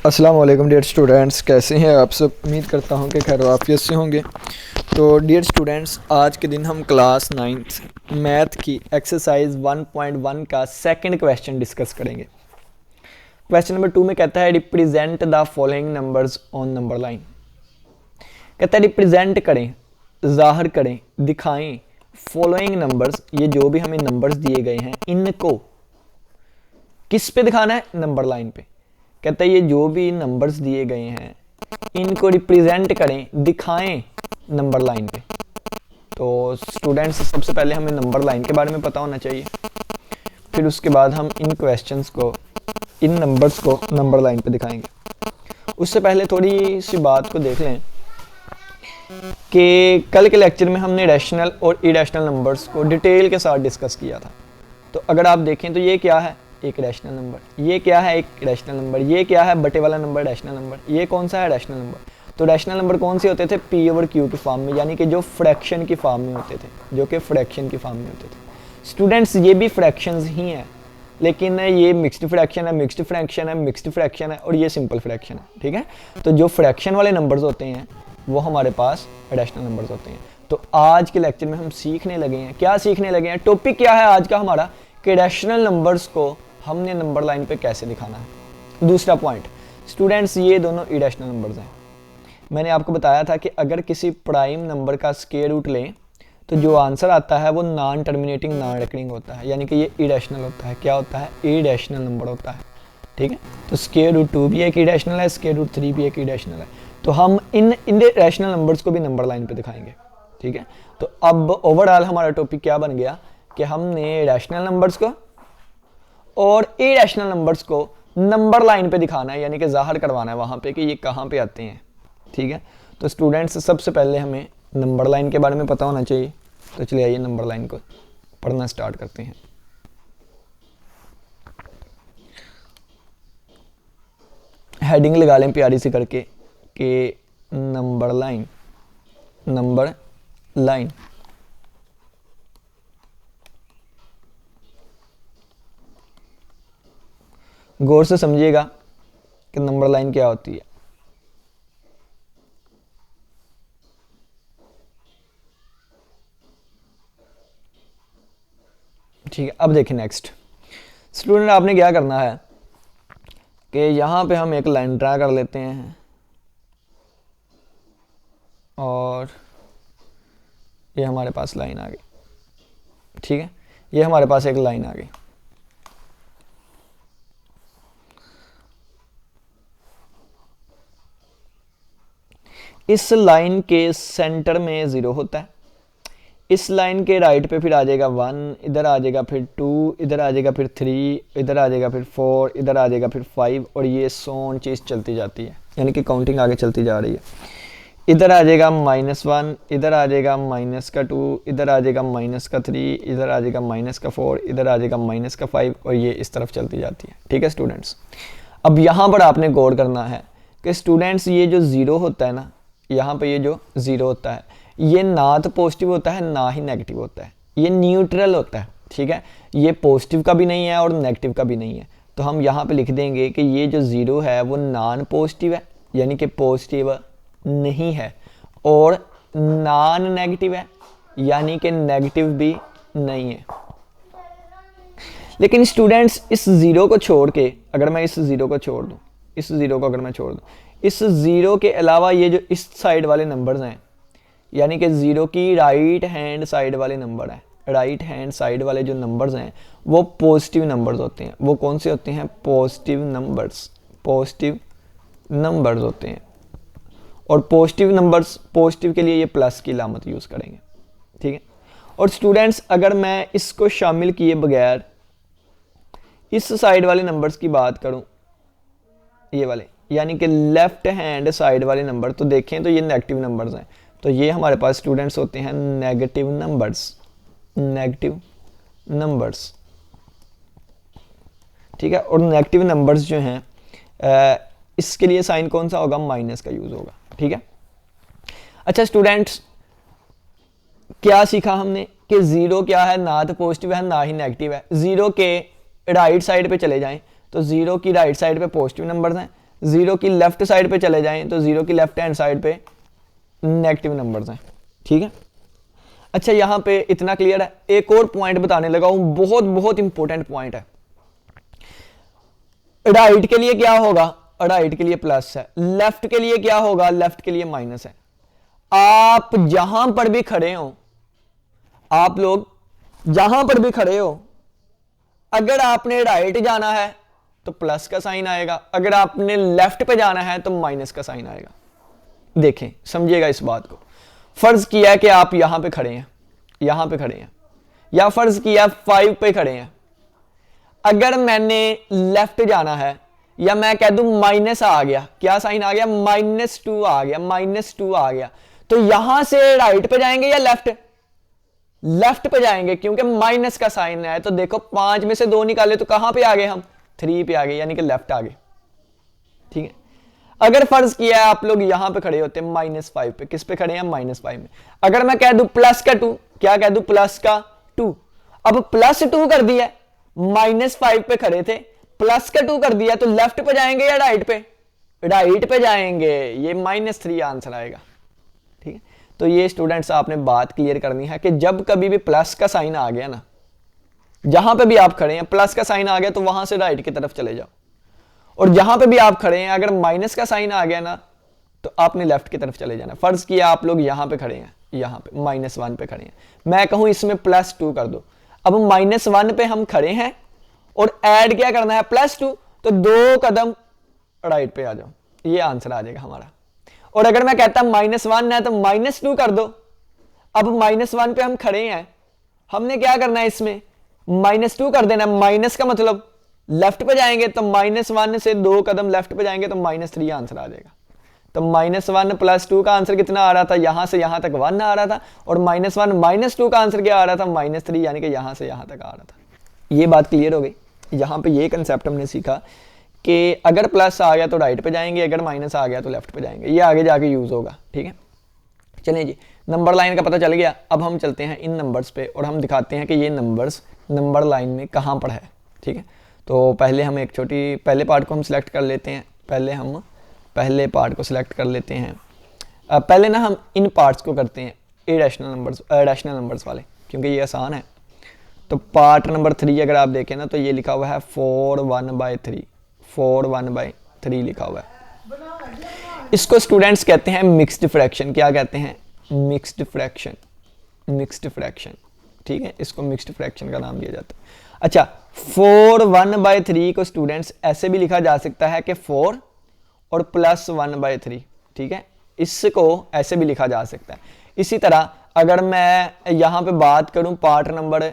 अस्सलाम वालेकुम dear students, कैसे हैं आप सब। उम्मीद करता हूं कि खैर आफियत से होंगे। तो डियर स्टूडेंट्स, आज के दिन हम क्लास 9th मैथ की एक्सरसाइज 1.1 का सेकंड क्वेश्चन डिस्कस करेंगे। क्वेश्चन नंबर 2 में कहता है represent the following numbers on number line. कहता है रिप्रेजेंट करें, ज़ाहिर करें, दिखाएं फॉलोइंग नंबर्स, ये जो भी हमें नंबर्स दिए गए हैं इनको किस पे दिखाना है, नंबर लाइन पे। कहता है ये जो भी नंबर्स दिए गए हैं इनको रिप्रेजेंट करें, दिखाएं नंबर लाइन पे। तो स्टूडेंट्स सबसे पहले हमें नंबर लाइन के बारे में पता होना चाहिए, फिर उसके बाद हम इन क्वेश्चंस को, इन नंबर्स को नंबर लाइन पे दिखाएंगे। उससे पहले थोड़ी सी बात को देख लें कि कल के लेक्चर में हमने रैशनल और इरेशनल नंबर्स को डिटेल के साथ डिस्कस किया था। तो अगर आप देखें तो ये क्या है, एक रैशनल नंबर, ये क्या है, एक रैशनल नंबर, ये क्या है, बटे वाला नंबर रैशनल नंबर, ये कौन सा है, रैशनल नंबर। तो रैशनल नंबर कौन से होते थे, पी ओवर क्यू की फॉर्म में, यानी कि जो फ्रैक्शन की फॉर्म में होते थे, जो कि फ्रैक्शन की फॉर्म में होते थे। स्टूडेंट्स ये भी फ्रैक्शंस ही हैं, लेकिन ये मिक्स्ड फ्रैक्शन है, मिक्स्ड फ्रैक्शन है, मिक्स्ड फ्रैक्शन है और ये सिंपल फ्रैक्शन है। ठीक है, तो जो फ्रैक्शन वाले नंबर्स होते हैं वो हमारे पास रैशनल नंबर्स होते हैं। तो आज के लेक्चर में हम सीखने लगे हैं, क्या सीखने लगे हैं, टॉपिक क्या है आज का हमारा, कि रैशनल नंबर्स को हमने नंबर लाइन पे कैसे दिखाना है। दूसरा पॉइंट स्टूडेंट्स, ये दोनों इरेशनल नंबर्स हैं। मैंने आपको बताया था कि अगर किसी प्राइम नंबर का स्क्वायर रूट लें तो जो आंसर आता है वो नॉन टर्मिनेटिंग नॉन रिकरिंग होता है, यानी कि ये इरेशनल होता है। क्या होता है, इरेशनल नंबर होता है। ठीक है, तो स्क्वायर रूट 2 भी एक इरेशनल है, स्क्वायर रूट 3 भी एक इरेशनल है। तो हम इन रैशनल नंबर्स को भी नंबर लाइन पे दिखाएंगे। ठीक है, तो अब ओवरऑल हमारा टॉपिक क्या बन गया कि हमने रैशनल नंबर्स को और इरेशनल नंबर्स को नंबर लाइन पे दिखाना है, यानी कि जाहिर करवाना है वहां पे कि ये कहाँ पे आते हैं। ठीक है, तो स्टूडेंट्स सबसे पहले हमें नंबर लाइन के बारे में पता होना चाहिए। तो चलिए आइए नंबर लाइन को पढ़ना स्टार्ट करते हैं। हेडिंग लगा लें प्यारी सी करके कि नंबर लाइन, नंबर लाइन। गौर से समझिएगा कि नंबर लाइन क्या होती है। ठीक है, अब देखिए नेक्स्ट स्टूडेंट, आपने क्या करना है कि यहां पे हम एक लाइन ड्रा कर लेते हैं और ये हमारे पास लाइन आ गई। ठीक है, ये हमारे पास एक लाइन आ गई। इस लाइन के सेंटर में 0 होता है, इस लाइन के राइट पे फिर आ जाएगा 1, इधर आ जाएगा फिर 2, इधर आ जाएगा फिर 3, इधर आ जाएगा फिर 4, इधर आ जाएगा फिर 5 और ये सोन चीज़ चलती जाती है, यानी कि काउंटिंग आगे चलती जा रही है। इधर आ जाएगा -1, इधर आ जाएगा -2, इधर आ जाएगा -3, इधर आ जाएगा -4, इधर आ जाएगा -5 और ये इस तरफ चलती जाती है। ठीक है स्टूडेंट्स, अब यहाँ पर आपने गौर करना है कि स्टूडेंट्स ये जो 0 होता है ना, यहाँ पे ये जो 0 होता है ये ना तो पॉजिटिव होता है ना ही नेगेटिव होता है, ये न्यूट्रल होता है। ठीक है, ये पॉजिटिव का भी नहीं है और नेगेटिव का भी नहीं है। तो हम यहाँ पे लिख देंगे कि ये जो 0 है वो नॉन पॉजिटिव है, यानी कि पॉजिटिव नहीं है, और नॉन नेगेटिव है, यानी कि नेगेटिव भी नहीं है। लेकिन स्टूडेंट्स इस 0 को छोड़ के, अगर मैं इस 0 को छोड़ दूँ, इस 0 को अगर मैं छोड़ दूँ, इस 0 के अलावा ये जो इस साइड वाले नंबर्स हैं, यानी कि 0 की राइट हैंड साइड वाले नंबर हैं, राइट हैंड साइड वाले जो नंबर्स हैं वो पॉजिटिव नंबर्स होते हैं। वो कौन से होते हैं, पॉजिटिव नंबर्स, पॉजिटिव नंबर्स होते हैं। और पॉजिटिव नंबर्स, पॉजिटिव के लिए ये प्लस की अलामत यूज़ करेंगे। ठीक है, और स्टूडेंट्स अगर मैं इसको शामिल किए बगैर इस साइड वाले नंबर्स की बात करूं, ये वाले यानी कि लेफ्ट हैंड साइड वाले नंबर, तो देखें तो ये नेगेटिव नंबर्स हैं। तो ये हमारे पास स्टूडेंट्स होते हैं नेगेटिव नंबर्स, नेगेटिव नंबर्स। ठीक है, और नेगेटिव नंबर्स जो हैं इसके लिए साइन कौन सा होगा, माइनस का यूज होगा। ठीक है, अच्छा स्टूडेंट्स क्या सीखा हमने कि 0 क्या है, ना तो पॉजिटिव है ना ही नेगेटिव है। 0 के राइट साइड पे चले जाएं तो 0 की राइट साइड पे पॉजिटिव नंबर्स हैं, जीरो की लेफ्ट साइड पे चले जाएं तो जीरो की लेफ्ट हैंड साइड पे नेगेटिव नंबर्स हैं, ठीक है। अच्छा यहां पे इतना क्लियर है। एक और पॉइंट बताने लगा हूं, बहुत बहुत इंपॉर्टेंट पॉइंट है। राइट के लिए क्या होगा, राइट के लिए प्लस है, लेफ्ट के लिए क्या होगा, लेफ्ट के लिए माइनस है। आप जहां पर भी खड़े हो, आप लोग जहां पर भी खड़े हो, अगर आपने राइट जाना है तो प्लस का साइन आएगा, अगर आपने लेफ्ट पे जाना है तो माइनस का साइन आएगा। देखें समझिएगा इस बात को। फर्ज किया कि आप यहां पे खड़े हैं, यहां पे खड़े हैं, या फर्ज किया 5 पे खड़े हैं। अगर मैंने लेफ्ट जाना है या मैं कह दूं माइनस आ गया, क्या साइन आ गया, -2 आ गया, -2 आ गया, तो यहां से राइट पे जाएंगे या लेफ्ट, लेफ्ट पे जाएंगे क्योंकि माइनस का साइन है। तो देखो 5 में से 2 निकाले तो कहां पे आ गए हम, 3 पे आ गए, यानी कि लेफ्ट आ गए, ठीक है। अगर फर्ज किया है आप लोग यहां पे खड़े होते हैं -5 पे, किस पे खड़े हैं, -5 में। अगर मैं कह दूं प्लस का 2, क्या कह दूं, प्लस का 2, अब +2 कर दिया, -5 पे खड़े थे, प्लस का 2 कर दिया, तो लेफ्ट पे जाएंगे या राइट पे, राइट पे जाएंगे, ये -3 आंसर आएगा, ठीक है। तो ये स्टूडेंट्स आपने बात क्लियर करनी है कि जब कभी भी प्लस का साइन आ गया ना, जहां पे भी आप खड़े हैं प्लस का साइन आ गया तो वहां से राइट की तरफ चले जाओ, और जहां पे भी आप खड़े हैं अगर माइनस का साइन आ गया ना तो आपने लेफ्ट की तरफ चले जाना। फर्ज किया आप लोग यहां पे खड़े हैं, यहां पे -1 पे खड़े हैं, मैं कहूं इसमें +2 कर दो, अब -1 पे हम खड़े हैं और ऐड क्या करना है, +2, तो 2 कदम राइट पे आ जाओ, ये आंसर आ जाएगा हमारा। और अगर मैं कहता -1 है तो -2 कर दो, अब -1 पे हम खड़े हैं, हमने क्या करना है इसमें, -2 कर देना, माइनस का मतलब लेफ्ट पे जाएंगे तो -1 से 2 कदम लेफ्ट पे जाएंगे तो -3 आंसर आ जाएगा। तो -1 + 2 का आंसर कितना आ रहा था, यहां से यहां तक 1 आ रहा था, और -1 -2 का आंसर क्या आ रहा था, -3, यानी कि यहां से यहां तक आ रहा था। ये बात क्लियर हो गई। यहां पे ये कंसेप्ट हमने सीखा कि अगर प्लस आ गया तो राइट पे जाएंगे, अगर माइनस आ गया तो लेफ्ट पे जाएंगे, ये आगे जाके यूज होगा, ठीक है। चलिए जी, नंबर लाइन का पता चल गया। अब हम चलते हैं इन नंबर्स पे और हम दिखाते हैं कि ये नंबर्स नंबर लाइन में कहाँ पर है, ठीक है। तो पहले हम एक छोटी पहले पार्ट को हम सिलेक्ट कर लेते हैं, पहले हम पहले पार्ट को सिलेक्ट कर लेते हैं। पहले ना हम इन पार्ट्स को करते हैं इरेशनल नंबर्स वाले, क्योंकि ये आसान है। तो पार्ट नंबर 3 अगर आप देखें ना तो ये लिखा हुआ है 4/1/3, 4/1/3 लिखा हुआ है। इसको स्टूडेंट्स कहते हैं मिक्स्ड फ्रैक्शन। क्या कहते हैं, मिक्स्ड फ्रैक्शन, मिक्स्ड फ्रैक्शन, ठीक है, इसको मिक्स्ड फ्रैक्शन का नाम दिया जाता है। अच्छा 4/1/3 को स्टूडेंट्स ऐसे भी लिखा जा सकता है कि 4 और +1/3, ठीक है, इसको ऐसे भी लिखा जा सकता है। इसी तरह अगर मैं यहां पे बात करूं पार्ट नंबर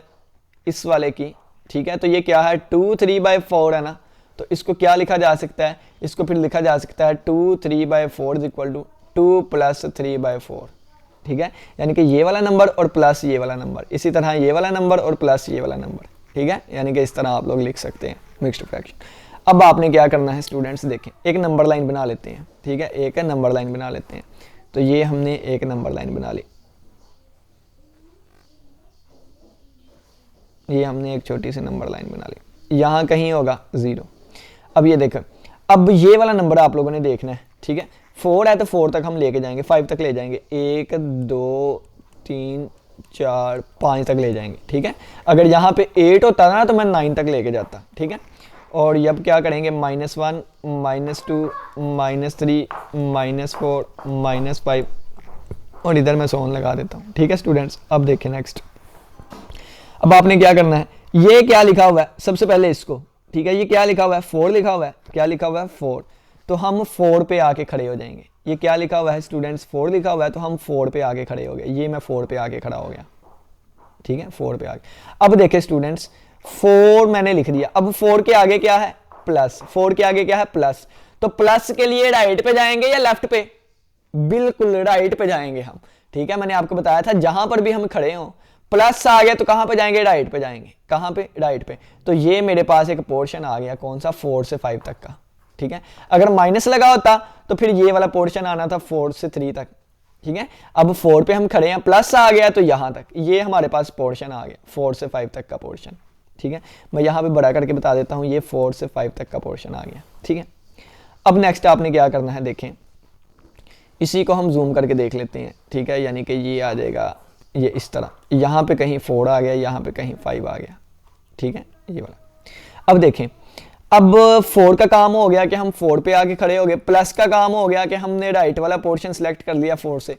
इस वाले की, ठीक है, तो ये क्या है 2 3/4 है ना, तो इसको क्या लिखा जा सकता है, इसको फिर लिखा जा सकता है 2 3/4 = 2 + 3/4, ठीक है, यानी कि ये वाला नंबर और प्लस ये वाला नंबर, इसी तरह ये वाला नंबर और प्लस ये वाला नंबर, ठीक है, यानी कि इस तरह आप लोग लिख सकते हैं मिक्स्ड फ्रैक्शन। अब आपने क्या करना है स्टूडेंट्स, देखें एक नंबर लाइन बना लेते हैं, ठीक है, एक नंबर लाइन बना लेते हैं। तो ये हमने एक नंबर लाइन बना ली, ये हमने एक छोटी सी नंबर लाइन बना ली, यहाँ कहीं होगा 0। अब ये देखो, अब ये वाला नंबर आप लोगों ने देखना है, ठीक है, 4 है तो 4 तक हम लेके जाएंगे, 5 तक ले जाएंगे, 1 2 3 4 5 तक ले जाएंगे, ठीक है। अगर यहाँ पे 8 होता ना तो मैं 9 तक लेके जाता, ठीक है। और अब क्या करेंगे, -1 -2 -3 -4 -5, और इधर मैं सोन लगा देता हूँ, ठीक है स्टूडेंट्स। अब देखें नेक्स्ट, अब आपने क्या करना है, ये क्या लिखा हुआ है सबसे पहले इसको, ठीक है, ये क्या लिखा हुआ है 4 लिखा हुआ है, क्या लिखा हुआ है 4, तो हम 4 पे आके खड़े हो जाएंगे। ये क्या लिखा हुआ है स्टूडेंट्स, 4 लिखा हुआ है, तो हम 4 पे आके खड़े हो गए, ये मैं 4 पे आके खड़ा हो गया, ठीक है, 4 पे आगे। अब देखें स्टूडेंट्स 4 मैंने लिख दिया, अब 4 के आगे क्या है, प्लस, 4 के आगे क्या है, प्लस, तो प्लस के लिए राइट पे जाएंगे या लेफ्ट पे, बिल्कुल राइट पे जाएंगे हम, ठीक है। मैंने आपको बताया था जहां पर भी हम खड़े हों प्लस आ गया तो कहां पे जाएंगे, राइट पे जाएंगे, कहां पे, राइट पे। तो ये मेरे पास एक पोर्शन आ गया, कौन सा, 4 से 5 तक का, ठीक है। अगर माइनस लगा होता तो फिर ये वाला पोर्शन आना था 4 से 3 तक, ठीक है। अब 4 पे हम खड़े हैं, प्लस आ गया तो यहां तक, ये हमारे पास पोर्शन आ गया 4 से 5 तक का पोर्शन, ठीक है। मैं यहां पे बड़ा करके बता देता हूं, ये 4 से 5 तक का पोर्शन आ गया, ठीक है। अब नेक्स्ट आपने क्या करना है, देखें इसी को हम जूम करके देख लेते हैं, ठीक है। यानी कि ये आ जाएगा ये इस तरह, यहाँ पे कहीं 4 आ गया, यहाँ पे कहीं 5 आ गया, ठीक है, ये वाला। अब देखें, अब 4 का काम हो गया कि हम 4 पे आके खड़े हो गए, प्लस का काम हो गया कि हमने राइट वाला पोर्शन सेलेक्ट कर लिया 4 से।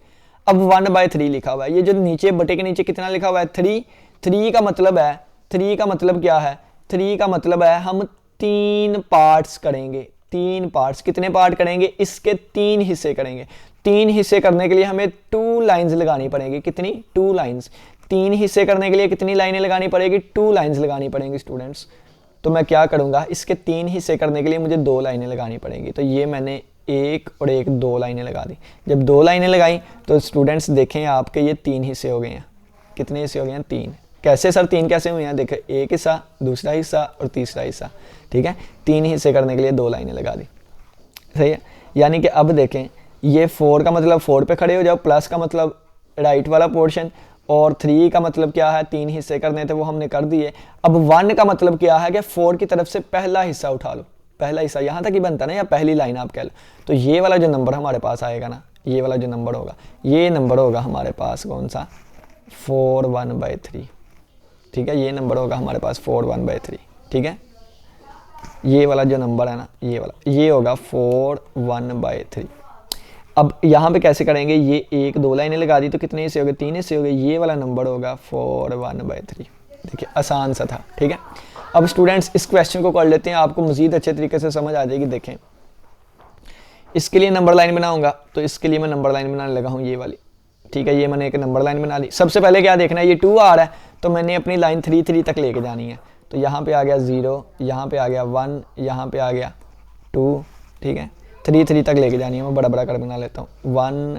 अब 1/3 लिखा हुआ है, ये जो नीचे बटे के नीचे कितना लिखा हुआ है 3, 3 का मतलब है, 3 का मतलब क्या है, 3 का मतलब है हम 3 पार्ट्स करेंगे, 3 पार्ट्स, कितने पार्ट करेंगे, इसके 3 हिस्से करेंगे। 3 हिस्से करने के लिए हमें 2 लाइंस लगानी पड़ेगी, कितनी, 2 लाइंस। 3 हिस्से करने के लिए कितनी लाइनें लगानी पड़ेगी, 2 लाइंस लगानी पड़ेंगी स्टूडेंट्स। तो मैं क्या करूंगा, इसके 3 हिस्से करने के लिए मुझे 2 लाइनें लगानी पड़ेंगी। तो ये मैंने 1 और 1 2 लाइनें लगा दी। जब 2 लाइनें लगाई तो स्टूडेंट्स देखें आपके ये 3 हिस्से हो गए हैं। कितने हिस्से हो गए हैं, 3। कैसे सर 3 कैसे हुए हैं, देखें एक हिस्सा, दूसरा हिस्सा और तीसरा हिस्सा, ठीक है। 3 हिस्से करने के लिए 2 लाइनें लगा दी, सही है। यानी कि अब देखें, ये 4 का मतलब 4 पे खड़े हो जाओ, प्लस का मतलब राइट वाला पोर्शन, और 3 का मतलब क्या है, 3 हिस्से करने थे वो हमने कर दिए। अब 1 का मतलब क्या है कि 4 की तरफ से पहला हिस्सा उठा लो, पहला हिस्सा यहाँ तक ही बनता ना, या पहली लाइन आप कह लो। तो ये वाला जो नंबर हमारे पास आएगा ना, ये वाला जो नंबर होगा, ये नंबर होगा हमारे पास कौन सा, 4 1/3, ठीक है। ये नंबर होगा हमारे पास 4 1/3, ठीक है। ये वाला जो नंबर है ना, ये वाला, ये होगा 4 1/3। अब यहाँ पे कैसे करेंगे, ये 1 2 लाइनें लगा दी तो कितने हिस्से हो गए, 3 हिस्से हो गए। ये वाला नंबर होगा 4 1/3। देखिए आसान सा था, ठीक है। अब स्टूडेंट्स इस क्वेश्चन को कर लेते हैं, आपको मजीद अच्छे तरीके से समझ आ जाएगी। देखें, इसके लिए नंबर लाइन बनाऊंगा, तो इसके लिए मैं नंबर लाइन बनाने लगा हूँ ये वाली, ठीक है। ये मैंने एक नंबर लाइन बना ली। सबसे पहले क्या देखना है, ये 2 आ रहा है तो मैंने अपनी लाइन 3 3 तक लेके जानी है। तो यहाँ पे आ गया 0, यहाँ पे आ गया 1, यहाँ पे आ गया 2, ठीक है। 3 3 तक लेके जानी है, मैं बड़ा बड़ा कर बना लेता हूँ, 1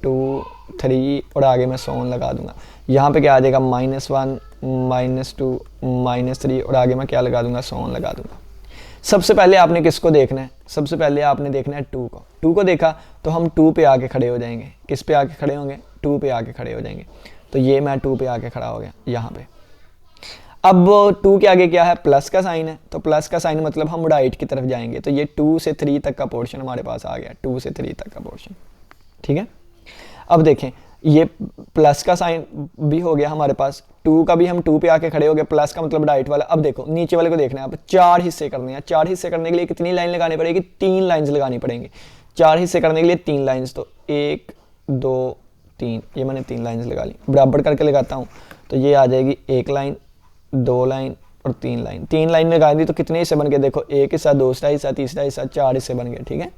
2 3 और आगे मैं सोन लगा दूंगा। यहाँ पे क्या आ जाएगा, -1 -2 -3 और आगे मैं क्या लगा दूंगा, सोन लगा दूंगा। सबसे पहले आपने किसको देखना है, सबसे पहले आपने देखना है 2 को। 2 को देखा तो हम 2 पे आके खड़े हो जाएंगे। किस पे आके खड़े होंगे, 2 पे आके खड़े हो जाएंगे। तो ये मैं 2 पे आके खड़ा हो गया यहाँ पे। अब 2 के आगे क्या है, प्लस का साइन है, तो प्लस का साइन मतलब हम राइट की तरफ जाएंगे। तो ये 2 से 3 तक का पोर्शन हमारे पास आ गया, 2 से 3 तक का पोर्शन, ठीक है। अब देखें, ये प्लस का साइन भी हो गया हमारे पास, 2 का भी हम 2 पे आके खड़े हो गए, प्लस का मतलब राइट वाला। अब देखो नीचे वाले को देखना है, अब 4 हिस्से करने हैं। 4 हिस्से करने के लिए कितनी लाइन लगानी पड़ेगी, 3 लाइन्स लगानी पड़ेंगी। 4 हिस्से करने के लिए 3 लाइन्स, तो 1 2 3, ये मैंने 3 लाइन्स लगा ली। बराबर करके लगाता हूँ तो ये आ जाएगी 1 लाइन 2 लाइन और 3 लाइन। 3 लाइन लगा दी तो कितने हिस्से बन गए, देखो एक हिस्सा, दूसरा हिस्सा, तीसरा हिस्सा, 4 हिस्से बन गए, ठीक है।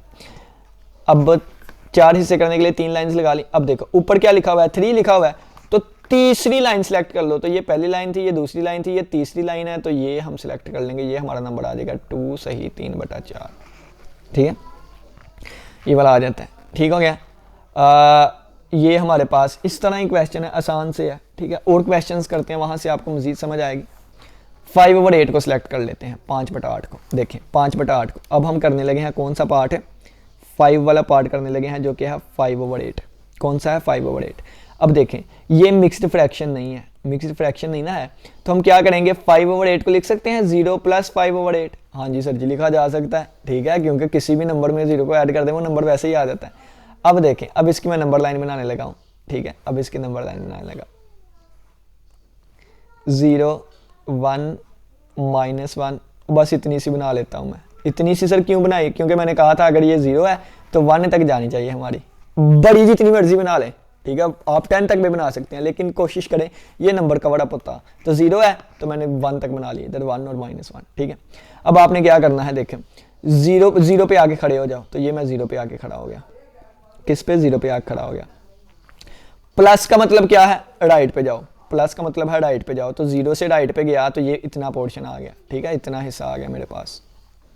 अब 4 हिस्से करने के लिए 3 लाइन्स लगा ली। अब देखो ऊपर क्या लिखा हुआ है, 3 लिखा हुआ है, तो तीसरी लाइन सेलेक्ट कर लो। तो ये पहली लाइन थी, ये दूसरी लाइन थी, ये तीसरी लाइन है, तो ये हम सिलेक्ट कर लेंगे। ये हमारा नंबर आ जाएगा 2 सही 3/4, ठीक है। ये वाला आ जाता है, ठीक हो गया। ये हमारे पास इस तरह ही क्वेश्चन है, आसान से है, ठीक है। और क्वेश्चंस करते हैं, वहाँ से आपको मजीद समझ आएगी। 5/8 को सिलेक्ट कर लेते हैं, 5/8 को। देखें 5/8 को अब हम करने लगे हैं, कौन सा पार्ट है, 5 वाला पार्ट करने लगे हैं, जो कि है 5/8। कौन सा है, 5/8। अब देखें ये मिक्स्ड फ्रैक्शन नहीं है, मिक्स्ड फ्रैक्शन नहीं ना है, तो हम क्या करेंगे, 5/8 को लिख सकते हैं 0 + 5/8। हाँ जी सर जी, लिखा जा सकता है, ठीक है, क्योंकि किसी भी नंबर में 0 को ऐड कर दें वो नंबर वैसे ही आ जाता है। अब देखें, अब इसकी मैं नंबर लाइन बनाने लगा हूँ, ठीक है। अब इसकी नंबर लाइन बनाने लगा, 0 1 -1, बस इतनी सी बना लेता हूँ मैं। इतनी सी सर क्यों बनाई, क्योंकि मैंने कहा था अगर ये 0 है तो 1 तक जानी चाहिए हमारी। बड़ी जितनी मर्जी बना लें, ठीक है, आप 10 तक भी बना सकते हैं, लेकिन कोशिश करें ये नंबर कवर अप होता। तो 0 है तो मैंने 1 तक बना लिया, इधर 1 और -1, ठीक है। अब आपने क्या करना है, देखें 0 पे आके खड़े हो जाओ। तो ये मैं 0 पे आके खड़ा हो गया। किस पे, 0 पे आके खड़ा हो गया। प्लस का मतलब क्या है, राइट पे जाओ, प्लस का मतलब है राइट पे जाओ। तो 0 से राइट पे गया तो ये इतना पोर्शन आ गया, ठीक है, इतना हिस्सा आ गया मेरे पास,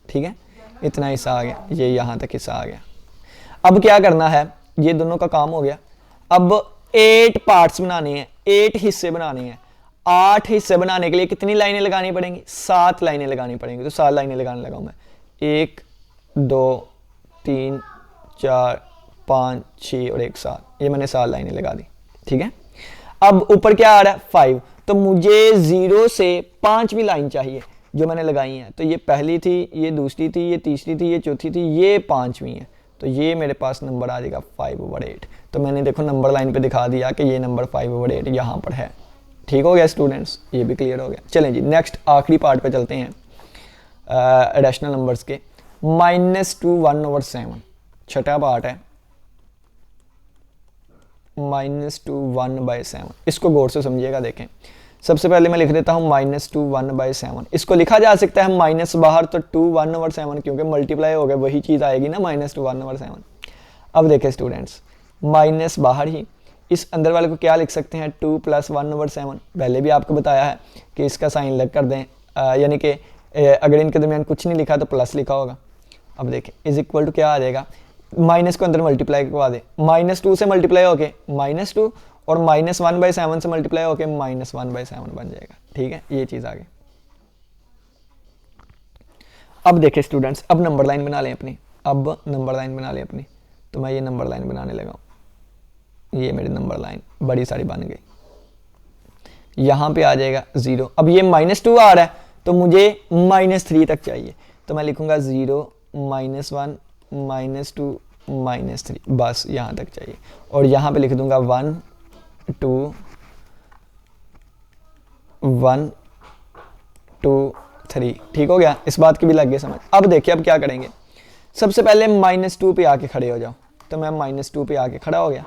ठीक है, इतना हिस्सा आ गया, ये यहाँ तक हिस्सा आ गया। अब क्या करना है, ये दोनों का काम हो गया। अब 8 पार्ट्स बनाने हैं, 8 हिस्से बनाने हैं। 8 हिस्से बनाने के लिए कितनी लाइनें लगानी पड़ेंगी, 7 लाइनें लगानी पड़ेंगी। तो 7 लाइनें लगाने लगा मैं, 1 2 3 4 5 6 और 1 7, ये मैंने 7 लाइनें लगा दी, ठीक है। अब ऊपर क्या आ रहा है, 5, तो मुझे 0 से 5वीं लाइन चाहिए। जो मैंने लगाई हैं, तो ये पहली थी, ये दूसरी थी, ये तीसरी थी, ये चौथी थी, ये पांचवी है, तो ये मेरे पास नंबर आ जाएगा 5/8। तो मैंने देखो नंबर लाइन पे दिखा दिया कि ये नंबर 5/8 यहाँ पर है। ठीक हो गया स्टूडेंट्स, ये भी क्लियर हो गया। चलें जी नेक्स्ट आखिरी पार्ट पे चलते हैं रैशनल नंबर्स के। -2 1/7 छठा पार्ट है, -2 1/7। इसको गौर से समझिएगा। देखें सबसे पहले मैं लिख देता हूँ -2 1/7। इसको लिखा जा सकता है माइनस बाहर तो 2 1/7, क्योंकि मल्टीप्लाई हो गया वही चीज़ आएगी ना, -2 1/7। अब देखें स्टूडेंट्स, माइनस बाहर ही, इस अंदर वाले को क्या लिख सकते हैं 2 + 1/7। पहले भी आपको बताया है कि इसका साइन अलग कर दें, यानी कि अगर इनके दरमियान कुछ नहीं लिखा तो प्लस लिखा होगा। अब देखें इज इक्वल टू क्या आ जाएगा, माइनस को अंदर मल्टीप्लाई करवा दे, -2 से मल्टीप्लाई होके -2 और -1/7 से मल्टीप्लाई होके -1/7 बन जाएगा। ठीक है, ये चीज़ आ गई। अब देखें स्टूडेंट्स, अब नंबर लाइन बना लें अपनी, अब नंबर लाइन बना लें अपनी। तो मैं ये नंबर लाइन बनाने लगा हूँ, ये मेरी नंबर लाइन बड़ी सारी बन गई। यहाँ पे आ जाएगा 0। अब ये -2 आ रहा है तो मुझे -3 तक चाहिए, तो मैं लिखूंगा 0 -1 -2 -3, बस यहाँ तक चाहिए। और यहाँ पे लिख दूंगा 1 2 1 2 3। ठीक हो गया, इस बात की भी लग गई समझ। अब देखिए अब क्या करेंगे, सबसे पहले -2 पे आके खड़े हो जाओ। तो मैं -2 पे आके खड़ा हो गया।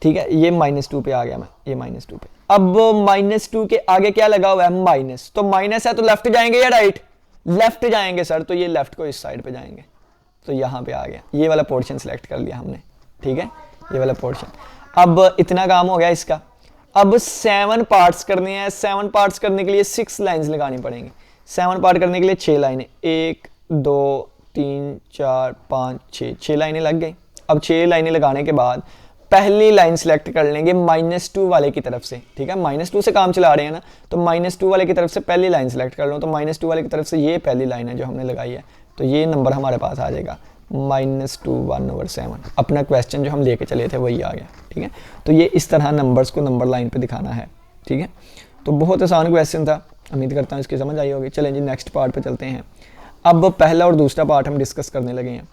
ठीक है, ये -2 पे आ गया मैं, ये -2 पे। अब -2 के आगे क्या लगा हुआ है, माइनस। तो माइनस है तो लेफ्ट जाएंगे या राइट, लेफ्ट जाएंगे सर, तो ये लेफ्ट को इस साइड पे जाएंगे, तो यहाँ पे आ गया। ये वाला पोर्शन सिलेक्ट कर लिया हमने। ठीक है, ये वाला पोर्शन। अब इतना काम हो गया इसका। अब 7 पार्ट्स करने हैं। 7 पार्ट्स करने के लिए 6 लाइंस लगानी पड़ेंगी। 7 पार्ट करने के लिए 6 लाइनें, 1 2 3 4 5 6 लाइनें लग गई। अब 6 लाइनें लगाने के बाद पहली लाइन सेलेक्ट कर लेंगे -2 वाले की तरफ से। ठीक है, -2 से काम चला रहे हैं ना, तो -2 वाले की तरफ से पहली लाइन सेलेक्ट कर लो। तो -2 वाले की तरफ से ये पहली लाइन है जो हमने लगाई है, तो ये नंबर हमारे पास आ जाएगा -2 1/7। अपना क्वेश्चन जो हम लेके चले थे वही आ गया। ठीक है, तो ये इस तरह नंबर्स को नंबर लाइन पे दिखाना है। ठीक है, तो बहुत आसान क्वेश्चन था, उम्मीद करता हूँ इसकी समझ आई होगी। चलें जी नेक्स्ट पार्ट पे चलते हैं। अब पहला और दूसरा पार्ट हम डिस्कस करने लगे हैं,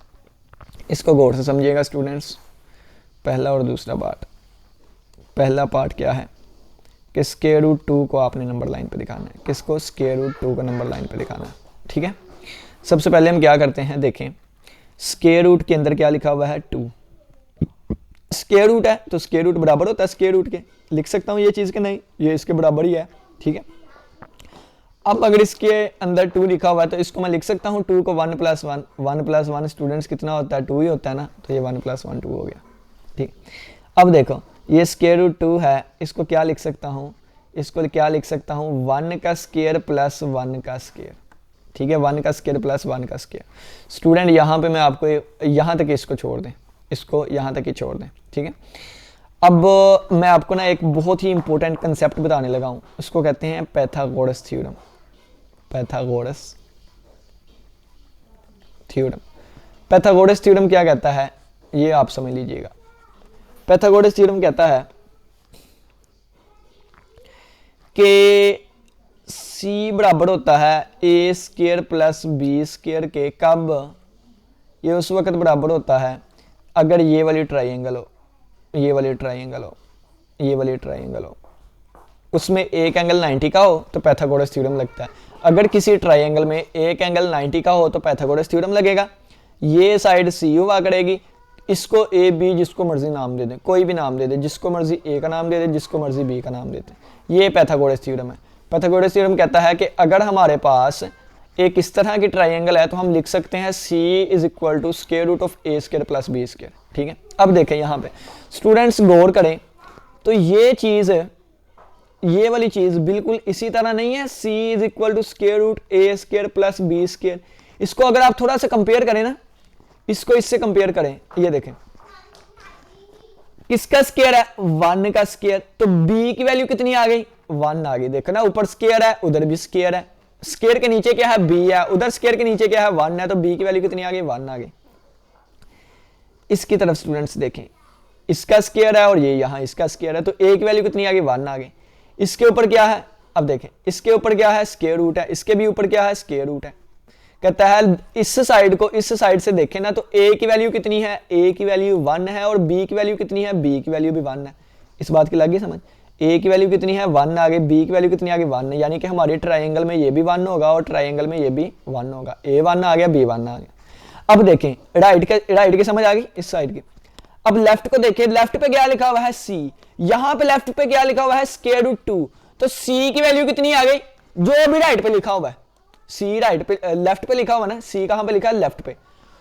इसको गौर से समझिएगा स्टूडेंट्स। पहला और दूसरा पार्ट। पहला पार्ट क्या है कि √2 को आपने नंबर लाइन पे दिखाना है। किसको, √2 को नंबर लाइन पे दिखाना है। ठीक है, सबसे पहले हम क्या करते हैं, देखें स्क्वायर रूट के अंदर क्या लिखा हुआ है 2। स्क्वायर रूट है तो स्क्वायर रूट बराबर होता है स्क्वायर रूट के, लिख सकता हूँ ये चीज़ के नहीं, ये इसके बराबर ही है। ठीक है, अब अगर इसके अंदर 2 लिखा हुआ है तो इसको मैं लिख सकता हूँ 2 को 1 + 1 1 + 1 स्टूडेंट्स कितना होता है, 2 ही होता है ना, तो ये 1 + 1 2 हो गया। ठीक, अब देखो ये √2 है, इसको क्या लिख सकता हूँ, इसको क्या लिख सकता हूँ 1 का स्क्वायर + 1 का स्क्वायर। ठीक है, 1 का स्क्वायर + 1 का स्क्वायर। स्टूडेंट यहाँ पे मैं आपको यहाँ तक इसको छोड़ दें, इसको यहाँ तक ही छोड़ दें। ठीक है, अब मैं आपको ना एक बहुत ही इंपॉर्टेंट कंसेप्ट बताने लगा हूँ, उसको कहते हैं Pythagoras theorem. Pythagoras theorem. Pythagoras theorem क्या कहता है ये आप समझ लीजिएगा। पाइथागोरस थ्योरम कहता है कि c बराबर होता है a² + b² के, कब, ये उस वक्त बराबर होता है अगर ये वाली ट्राइंगल हो, ये वाली ट्राइंगल हो, ये वाली ट्राइंगल हो, उसमें एक एंगल 90 का हो तो पाइथागोरस थ्योरम लगता है। अगर किसी ट्राइंगल में एक एंगल 90 का हो तो पाइथागोरस थ्योरम लगेगा। ये साइड सी हुआ करेगी, इसको ए बी जिसको मर्जी नाम दे दें, कोई भी नाम दे दे, जिसको मर्जी ए का नाम दे दे, जिसको मर्जी बी का नाम देते, ये पाइथागोरस थ्योरम है। पाइथागोरस थ्योरम कहता है कि अगर हमारे पास एक इस तरह की ट्राइंगल है तो हम लिख सकते हैं c = √a² + b²। ठीक है, अब देखें यहाँ पे स्टूडेंट्स गौर करें तो ये चीज़, ये वाली चीज़ बिल्कुल इसी तरह नहीं है, c = √a² + b²। इसको अगर आप थोड़ा सा कंपेयर करें ना, इसको इससे कंपेयर करें, ये देखें किसका स्क्वायर है 1 का स्क्वायर, तो b की वैल्यू कितनी आ गई 1 आ गई। देखो ना ऊपर स्क्वायर है उधर भी स्क्वायर है, स्क्वायर के नीचे क्या है b है, उधर स्क्वायर के नीचे क्या है 1 है, तो b की वैल्यू कितनी आ गई 1 आ गई। इसकी तरफ स्टूडेंट्स देखें, इसका स्क्वायर है और ये यहाँ इसका स्क्वायर है, तो a की वैल्यू कितनी आ गई 1 आ गई। इसके ऊपर क्या है अब देखें इसके ऊपर क्या है, स्क्वायर रूट है, इसके भी ऊपर क्या है, स्क्वायर रूट है। कहता है इस साइड को इस साइड से देखें ना तो a की वैल्यू कितनी है, a की वैल्यू 1 है और b की वैल्यू कितनी है, b की वैल्यू भी 1 है। इस बात की लगी समझ, a की वैल्यू कितनी है 1 आगे, b की वैल्यू कितनी आगे 1 है, यानी कि हमारे ट्राइंगल में ये भी 1 होगा और ट्राइंगल में ये भी 1 होगा, a 1 आ गया, b 1 आ गया। अब देखें राइट की समझ आ गई इस साइड की। अब लेफ्ट को देखें, लेफ्ट पे क्या लिखा हुआ है, c, यहां पे लेफ्ट पे क्या लिखा हुआ है, स्क्वायर रूट 2, तो c की वैल्यू कितनी आ गई, जो भी राइट पे लिखा हुआ है, सी राइट पे लेफ्ट पे लिखा हुआ ना, सी कहां पे लिखा है, लेफ्ट पे,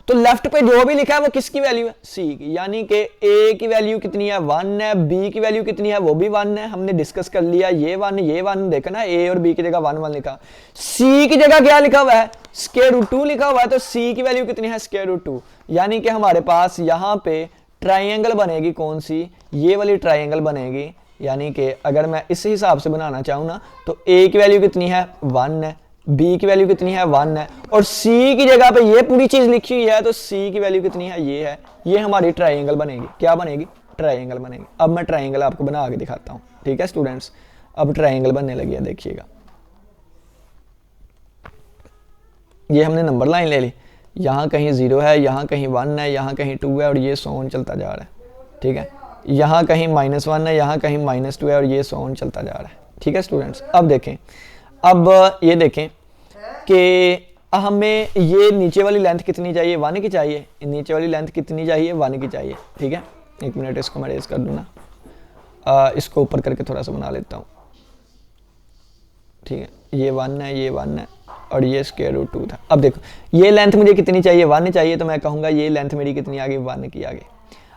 तो लेफ्ट पे जो भी लिखा है वो किसकी वैल्यू है, सी की, यानी कि ए की वैल्यू कितनी है 1 है, बी की वैल्यू कितनी है वो भी 1 है, हमने डिस्कस कर लिया, ये 1 देखा ना, ए और बी की जगह 1 1 लिखा, सी की जगह क्या लिखा हुआ है, स्क्वायर रूट 2 लिखा हुआ है, तो सी की वैल्यू कितनी है, स्क्वायर रूट 2, यानी कि हमारे पास यहाँ पे ट्राइंगल बनेगी कौन सी, ये वाली ट्राइंगल बनेगी, यानी कि अगर मैं इस हिसाब से बनाना चाहूँ ना तो ए की वैल्यू कितनी है 1 है, b की वैल्यू कितनी है 1 है, और c की जगह पे ये पूरी चीज लिखी हुई है, तो c की वैल्यू कितनी है, ये है, ये हमारी ट्राइंगल बनेगी, क्या बनेगी, ट्राइंगल बनेगी। अब मैं ट्राइंगल आपको बना के दिखाता हूँ, ठीक है स्टूडेंट्स, अब ट्राइंगल बनने लगी है, देखिएगा ये हमने नंबर लाइन ले ली, यहाँ कहीं 0 है, यहाँ कहीं 1 है, यहाँ कहीं 2 है और ये सो ऑन चलता जा रहा है, ठीक है, यहाँ कहीं -1 है, यहाँ कहीं -2 है और ये सो ऑन चलता जा रहा है, ठीक है स्टूडेंट्स। अब देखें, अब ये देखें कि हमें ये नीचे वाली लेंथ कितनी चाहिए, 1 की चाहिए, नीचे वाली लेंथ कितनी चाहिए, 1 की चाहिए, ठीक है, एक मिनट इसको मैं रेज कर दूँ ना, इसको ऊपर करके थोड़ा सा बना लेता हूँ, ठीक है, ये 1 है, ये 1 है और ये स्क्वायर रूट 2 था। अब देखो ये लेंथ मुझे कितनी चाहिए, 1 चाहिए, तो मैं कहूँगा ये लेंथ मेरी कितनी आ गई, 1 की आ गई।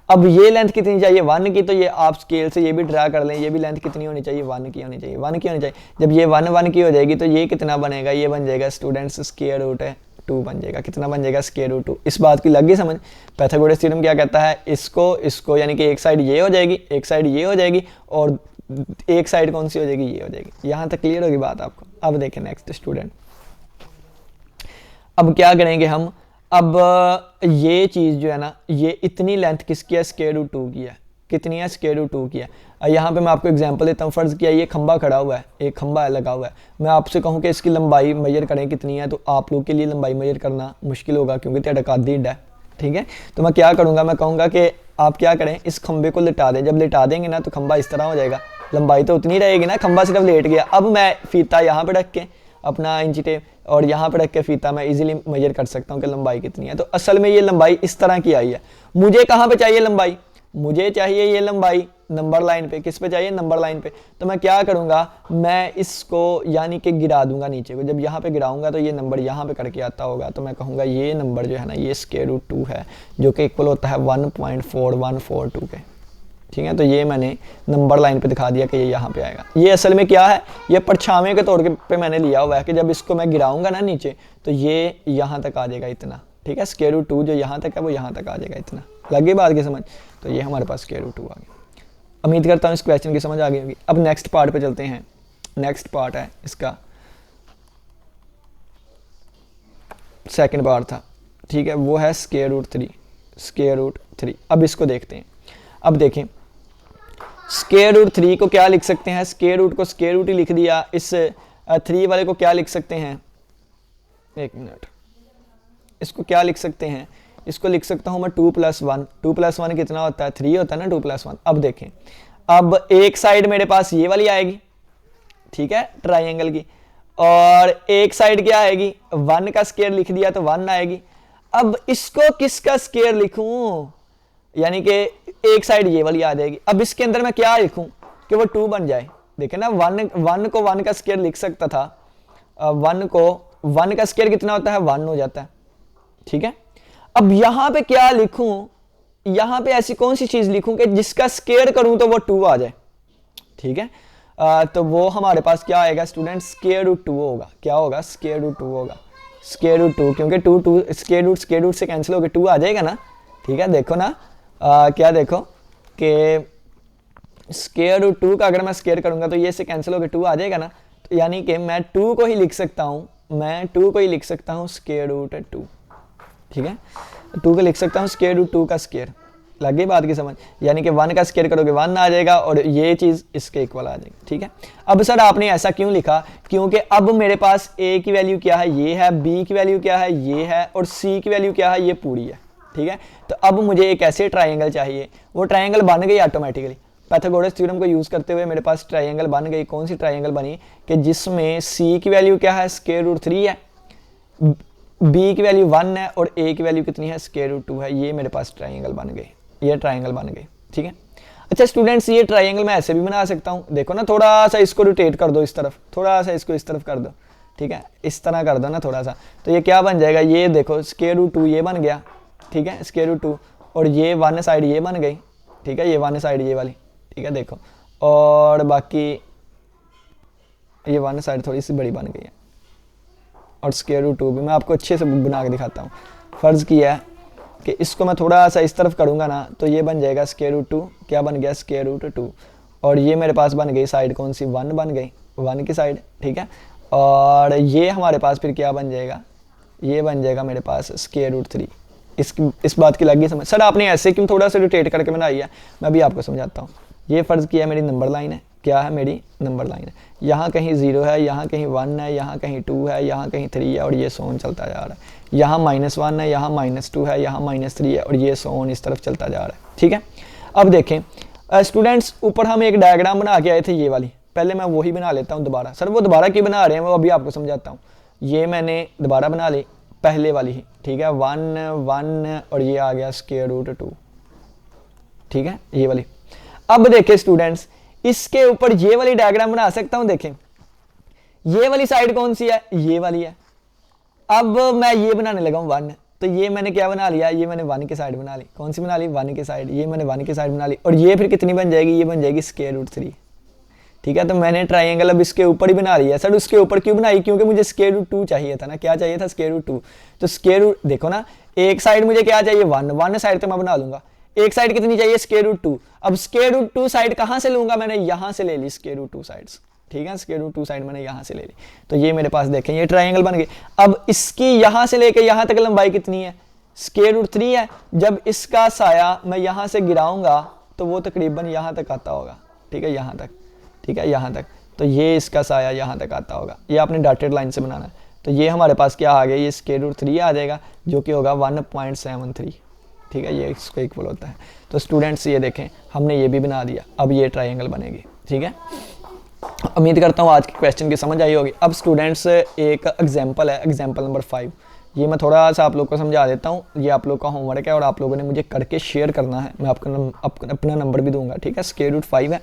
अब ये लेंथ कितनी चाहिए 1 की, तो ये आप स्केल से ये भी ड्रा कर लें, ये भी लेंथ कितनी होनी चाहिए, 1 की होनी चाहिए, 1 की होनी चाहिए। जब ये 1 की हो जाएगी तो ये कितना बनेगा, ये बन जाएगा स्टूडेंट्स स्क्वायर रूट 2 बन जाएगा, कितना बन जाएगा, स्क्वायर रूट 2। इस बात की लग गई समझ, पाइथागोरस थ्योरम क्या कहता है, इसको यानी कि एक साइड ये हो जाएगी, एक साइड ये हो जाएगी और एक साइड कौन सी हो जाएगी, ये हो जाएगी। यहाँ तक क्लियर होगी बात आपको। अब देखें नेक्स्ट स्टूडेंट, अब क्या करेंगे हम, अब ये चीज़ जो है ना, ये इतनी लेंथ किसकी है, स्क्वायर रूट 2 की है, कितनी है, स्क्वायर रूट 2 की है। यहाँ पे मैं आपको एग्जांपल देता हूँ, फ़र्ज़ किया ये खंबा खड़ा हुआ है, एक खंबा है लगा हुआ है, मैं आपसे कहूँ कि इसकी लंबाई मेजर करें कितनी है, तो आप लोग के लिए लंबाई मेजर करना मुश्किल होगा क्योंकि तेरा कादी है, ठीक है। तो मैं क्या करूँगा, मैं कहूँगा कि आप क्या करें, इस खंबे को लिटा दें, जब लिटा देंगे ना तो खंबा इस तरह हो जाएगा, लंबाई तो उतनी रहेगी ना, खंबा सिर्फ लेट गया। अब मैं फीता यहाँ पर रख के अपना इंची टेप और यहाँ पर रख के फीता मैं इजीली मेजर कर सकता हूँ कि लंबाई कितनी है। तो असल में ये लंबाई इस तरह की आई है। मुझे कहाँ पे चाहिए लंबाई, मुझे चाहिए ये लंबाई नंबर लाइन पे, किस पे चाहिए, नंबर लाइन पे। तो मैं क्या करूँगा, मैं इसको यानी कि गिरा दूंगा नीचे को, जब यहाँ पे गिराऊंगा तो ये नंबर यहाँ पे करके आता होगा, तो मैं कहूँगा ये नंबर जो है ना ये स्क्वायर रूट 2 है, जो कि इक्वल होता है 1.4142 के, ठीक है। तो ये मैंने नंबर लाइन पे दिखा दिया कि ये यहाँ पे आएगा। ये असल में क्या है, ये परछावे के तौर पे मैंने लिया हुआ है कि जब इसको मैं गिराऊंगा ना नीचे तो ये यहाँ तक आ जाएगा इतना, ठीक है। स्क्वायर रूट 2 जो यहाँ तक है वो यहाँ तक आ जाएगा इतना, लगे बात की समझ। तो ये हमारे पास स्क्वायर रूट 2 आ गया। उम्मीद करता हूँ इस क्वेश्चन की समझ आ गई होगी। अब नेक्स्ट पार्ट पे चलते हैं। नेक्स्ट पार्ट है इसका सेकेंड पार्ट था, ठीक है, वो है स्क्वायर रूट 3, स्क्वायर रूट 3। अब इसको देखते हैं। अब देखें स्क्वायर रूट 3 को क्या लिख सकते हैं, स्क्वायर रूट को स्क्वायर रूट ही लिख दिया, इस 3 वाले को क्या लिख सकते हैं, एक मिनट, इसको क्या लिख सकते हैं, इसको लिख सकता हूं मैं 2 + 1। 2 + 1 कितना होता है, 3 होता है ना, 2 + 1। अब देखें, अब एक साइड मेरे पास ये वाली आएगी, ठीक है, ट्राइंगल की, और एक साइड क्या आएगी, 1 का स्क्वायर लिख दिया तो 1 आएगी। अब इसको किसका स्क्वायर लिखूं, यानी कि एक साइड ये वाली आ जाएगी। अब इसके अंदर मैं क्या लिखूं कि वो 2 बन जाए। देखें ना, 1 को 1 का स्क्वायर लिख सकता था, 1 को 1 का स्क्वायर कितना होता है, 1 हो जाता है, ठीक है। अब यहां पे क्या लिखूं, यहां पे ऐसी कौन सी चीज लिखूं कि जिसका स्क्वायर करूं तो वो 2 आ जाए, ठीक है। तो वो हमारे पास क्या आएगा स्टूडेंट, स्क्वायर रूट 2 होगा। क्या होगा, स्क्वायर रूट 2 होगा, स्क्वायर रूट 2, क्योंकि 2 स्क्वायर रूट से कैंसिल होकर 2 आ जाएगा ना, ठीक है। देखो ना, क्या देखो कि स्क्वायर रूट 2 का अगर मैं स्क्वायर करूंगा तो ये से कैंसिल होकर 2 आ जाएगा ना, तो यानी कि मैं 2 को ही लिख सकता हूं, मैं 2 को ही लिख सकता हूं स्क्वायर रूट 2, ठीक है। 2 को लिख सकता हूं स्क्वायर रूट 2 का स्क्वायर, लग गई बात की समझ, यानी कि 1 का स्क्वायर करोगे 1 आ जाएगा और ये चीज़ इसके इक्वल आ जाएगी। ठीक है, अब सर आपने ऐसा क्यों लिखा, क्योंकि अब मेरे पास ए की वैल्यू क्या है, ये है, बी की वैल्यू क्या है, ये है, और सी की वैल्यू क्या है, ये पूरी है। ठीक है, तो अब मुझे एक ऐसे ट्राइंगल चाहिए, वो ट्राइंगल बन गई ऑटोमेटिकली, पाइथागोरस थ्योरम को यूज़ करते हुए मेरे पास ट्राइंगल बन गई। कौन सी ट्राइंगल बनी कि जिसमें सी की वैल्यू क्या है, स्क्वायर रूट 3 है, बी की वैल्यू 1 है, और ए की वैल्यू कितनी है, स्क्वायर रूट 2 है। ये मेरे पास ट्राइंगल बन गई, ये ट्राइंगल बन गई। ठीक है, अच्छा स्टूडेंट्स, ये ट्राइंगल मैं ऐसे भी बना सकता हूँ, देखो ना, थोड़ा सा इसको रोटेट कर दो इस तरफ, थोड़ा सा इसको इस तरफ कर दो। ठीक है, इस तरह कर दो ना थोड़ा सा, तो ये क्या बन जाएगा, ये देखो स्क्वायर रूट 2 ये बन गया। ठीक है, स्क्वायर रूट 2, और ये 1 साइड ये बन गई। ठीक है, ये 1 साइड ये वाली। ठीक है, देखो, और बाकी ये 1 साइड थोड़ी सी बड़ी बन गई है, और स्क्वायर रूट 2 भी मैं आपको अच्छे से बना के दिखाता हूँ। फ़र्ज़ किया है कि इसको मैं थोड़ा सा इस तरफ करूँगा ना, तो ये बन जाएगा स्क्वायर रूट 2, क्या बन गया, स्क्वायर रूट 2, और ये मेरे पास बन गई साइड कौन सी, 1 बन गई, 1 की साइड। ठीक है, और ये हमारे पास फिर क्या बन जाएगा, ये बन जाएगा मेरे पास स्क्वायर रूट 3। इस बात की लगी समझ। सर आपने ऐसे क्यों थोड़ा सा रोटेट करके बनाई है, मैं भी आपको समझाता हूँ। ये फ़र्ज़ किया मेरी नंबर लाइन है, क्या है, मेरी नंबर लाइन है, यहाँ कहीं 0 है, यहाँ कहीं 1 है, यहाँ कहीं 2 है, यहाँ कहीं 3 है, और ये सोन चलता जा रहा है, यहाँ -1 है, यहाँ -2 है, यहाँ -3 है, और ये सोन इस तरफ चलता जा रहा है। ठीक है, अब देखें स्टूडेंट्स, ऊपर हम एक डायग्राम बना के आए थे, ये वाली, पहले मैं वही बना लेता हूँ दोबारा। सर वो दोबारा क्यों बना रहे हैं, वो अभी आपको समझाता हूँ। ये मैंने दोबारा बना ली, पहले वाली ही। ठीक है, 1 1, और ये आ गया स्क्वायर रूट 2। ठीक है, ये वाली। अब देखें स्टूडेंट्स, इसके ऊपर ये वाली डायग्राम बना सकता हूं। देखें ये वाली साइड कौन सी है, ये वाली है। अब मैं ये बनाने लगा हूं 1, तो ये मैंने क्या बना लिया, ये मैंने 1 की साइड बना ली। कौन सी बना ली, 1 की साइड, ये मैंने 1 की साइड बना ली, और ये फिर कितनी बन जाएगी, ये बन जाएगी स्क्वायर रूट 3। ठीक है, तो मैंने ट्राइंगल अब इसके ऊपर ही बना लिया। सर उसके ऊपर क्यों बनाई, क्योंकि मुझे स्क्वायर रूट 2 चाहिए था ना, क्या चाहिए था, स्क्वायर रूट 2। तो स्क्वायर रूट देखो ना, एक साइड मुझे क्या चाहिए, 1 साइड तो मैं बना लूंगा, एक साइड कितनी चाहिए, स्क्वायर रूट 2। अब स्क्वायर रूट 2 साइड कहां से लूंगा, मैंने यहां से ले ली स्क्वायर रूट 2 साइड्स। ठीक है, स्क्वायर रूट 2 साइड मैंने यहां से ले ली, तो ये मेरे पास देखें ये ट्राइंगल बन गई। अब इसकी यहां से लेकर यहां तक लंबाई कितनी है, स्क्वायर रूट 3 है। जब इसका साया मैं यहां से गिराऊंगा तो वो तकरीबन यहां तक आता होगा। ठीक है, यहां तक। ठीक है, यहां तक, तो ये इसका साया यहां तक आता होगा। ये आपने डॉटेड लाइन से बनाना है, तो ये हमारे पास क्या आ गया, ये स्क्वायर रूट 3 आ जाएगा, जो कि होगा 1.73। ठीक है, ये इसको इक्वल होता है। तो स्टूडेंट्स ये देखें, हमने ये भी बना दिया, अब ये ट्राइंगल बनेगी। ठीक है, उम्मीद करता हूँ आज के क्वेश्चन की समझ आई होगी। अब स्टूडेंट्स एक एग्जांपल है, एग्जांपल नंबर 5, ये मैं थोड़ा सा आप लोग को समझा देता हूँ। ये आप लोग का होमवर्क है और आप लोगों ने मुझे करके शेयर करना है, मैं आपको अपना नंबर भी दूंगा। ठीक है, स्क्वायर रूट 5 है,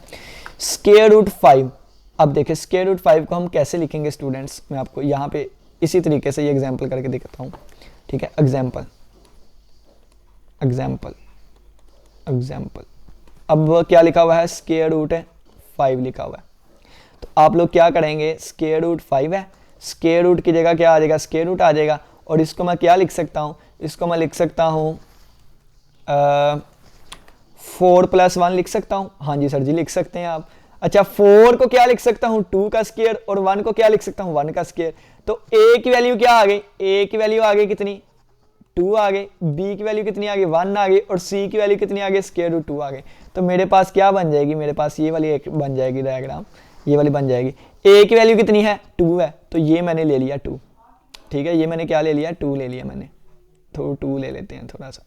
स्क्वायर रूट 5। अब देखिए स्क्वायर रूट 5 को हम कैसे लिखेंगे स्टूडेंट्स, मैं आपको यहाँ पे इसी तरीके से ये एग्जाम्पल करके दिखाता हूँ। ठीक है, एग्जाम्पल एग्जाम्पल एग्जाम्पल, अब क्या लिखा हुआ है, स्क्वायर रूट 5 लिखा हुआ है। तो आप लोग क्या करेंगे, स्क्वायर रूट 5 है, स्क्वायर रूट की जगह क्या आ जाएगा, स्क्वायर रूट आ जाएगा, और इसको मैं क्या लिख सकता हूँ, इसको मैं लिख सकता हूँ 4 + 1 लिख सकता हूँ। हाँ जी सर जी, लिख सकते हैं आप। अच्छा, 4 को क्या लिख सकता हूँ, 2 का स्क्वायर, और 1 को क्या लिख सकता हूँ, 1 का स्क्वायर। तो ए की वैल्यू क्या आ गई, ए की वैल्यू आ गई कितनी, 2 आ गई, बी की वैल्यू कितनी आ गई, 1 आ गई, और सी की वैल्यू कितनी आ गई, स्क्वायर रूट 2 आ गई। तो मेरे पास क्या बन जाएगी, मेरे पास ये वाली एक बन जाएगी डायग्राम, ये वाली बन जाएगी। ए की वैल्यू कितनी है, 2 है, तो ये मैंने ले लिया 2। ठीक है, ये मैंने क्या ले लिया, 2 ले लिया मैंने, तो 2 ले लेते हैं थोड़ा सा।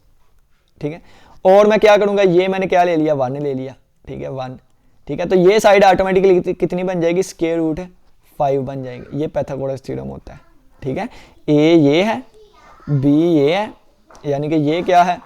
ठीक है, और मैं क्या करूंगा, ये मैंने क्या ले लिया, 1 ले लिया। ठीक है, 1। ठीक है, तो ये साइड ऑटोमेटिकली कितनी बन जाएगी, स्क्वायर रूट 5 बन जाएगी। ये पाइथागोरस थ्योरम होता है। ठीक है, ए ये है, बी ये है, यानी कि ये क्या है,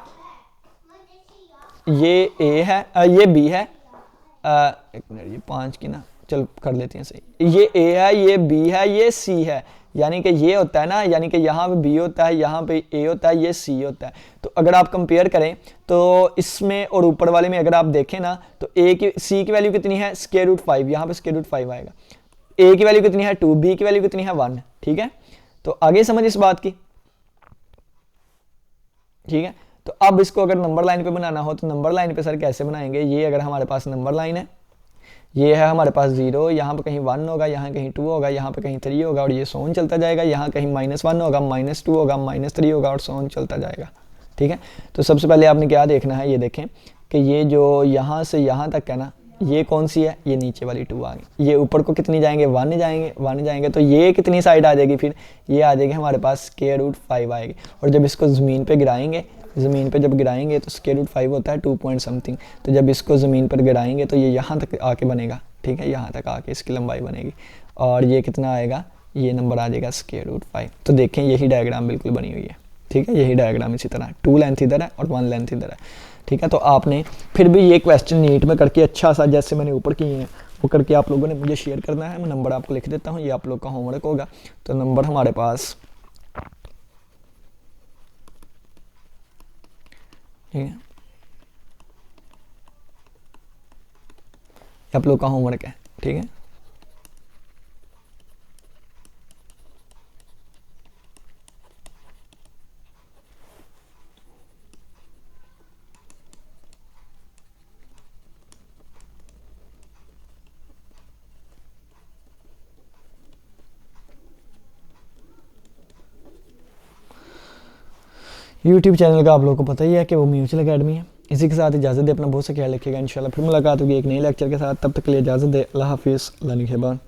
ये ए है, ये बी है, एक मिनट, ये 5 की ना, चल कर लेते हैं सही। ये ए है, ये बी है, ये सी है, यानी कि ये होता है ना, यानी कि यहाँ पे बी होता है, यहाँ पे ए होता है, ये सी होता है। तो अगर आप कंपेयर करें तो इसमें और ऊपर वाले में अगर आप देखें ना, तो ए की सी की वैल्यू कितनी है, स्क्वायर रूट 5, यहाँ पे स्क्वायर रूट 5 आएगा। ए की वैल्यू कितनी है, 2, बी की वैल्यू कितनी है, 1। ठीक है, तो आगे समझ इस बात की। ठीक है, तो अब इसको अगर नंबर लाइन पे बनाना हो तो नंबर लाइन पे सर कैसे बनाएंगे, ये अगर हमारे पास नंबर लाइन है, ये है हमारे पास 0, यहाँ पे कहीं 1 होगा, यहाँ कहीं 2 होगा, यहाँ पे कहीं 3 होगा, और ये सोन चलता जाएगा, यहाँ कहीं -1 होगा, -2 होगा, -3 होगा, और सोन चलता जाएगा। ठीक है। तो सबसे पहले आपने क्या देखना है, ये देखें कि ये जो यहाँ से यहाँ तक है ना, ये कौन सी है, ये नीचे वाली 2 आ गई। ये ऊपर को कितनी जाएंगे, 1 जाएंगे, 1 जाएंगे, तो ये कितनी साइड आ जाएगी, फिर ये आ जाएगी हमारे पास √5 आएगी। और जब इसको ज़मीन पे गिराएंगे, ज़मीन पे जब गिराएंगे तो √5 होता है 2 पॉइंट समथिंग, तो जब इसको ज़मीन पर गिराएंगे तो ये यहाँ तक आके बनेगा, ठीक है, यहाँ तक आके इसकी लंबाई बनेगी, और ये कितना आएगा, ये नंबर आ जाएगा √5। तो देखें यही डायग्राम बिल्कुल बनी हुई है, ठीक है, यही डायग्राम इसी तरह 2 लेंथ इधर है और 1 लेंथ इधर है, ठीक है। तो आपने फिर भी ये क्वेश्चन नीट में करके अच्छा सा जैसे मैंने ऊपर किए हैं वो करके आप लोगों ने मुझे शेयर करना है। मैं नंबर आपको लिख देता हूँ, ये आप लोग का होमवर्क होगा। तो नंबर हमारे पास, ठीक है, आप लोग का होमवर्क है, ठीक है। यूट्यूब चैनल का आप लोगों को पता ही है कि वो म्यूचुअल अकेडमी है। इसी के साथ इजाज़त दे, अपना बहुत सा ख्याल रखिएगा। इंशाल्लाह फिर मुलाकात होगी एक नए लेक्चर के साथ, तब तक के लिए इजाज़त दे। अल्लाह हाफिज़, अल्लाह निगहबान।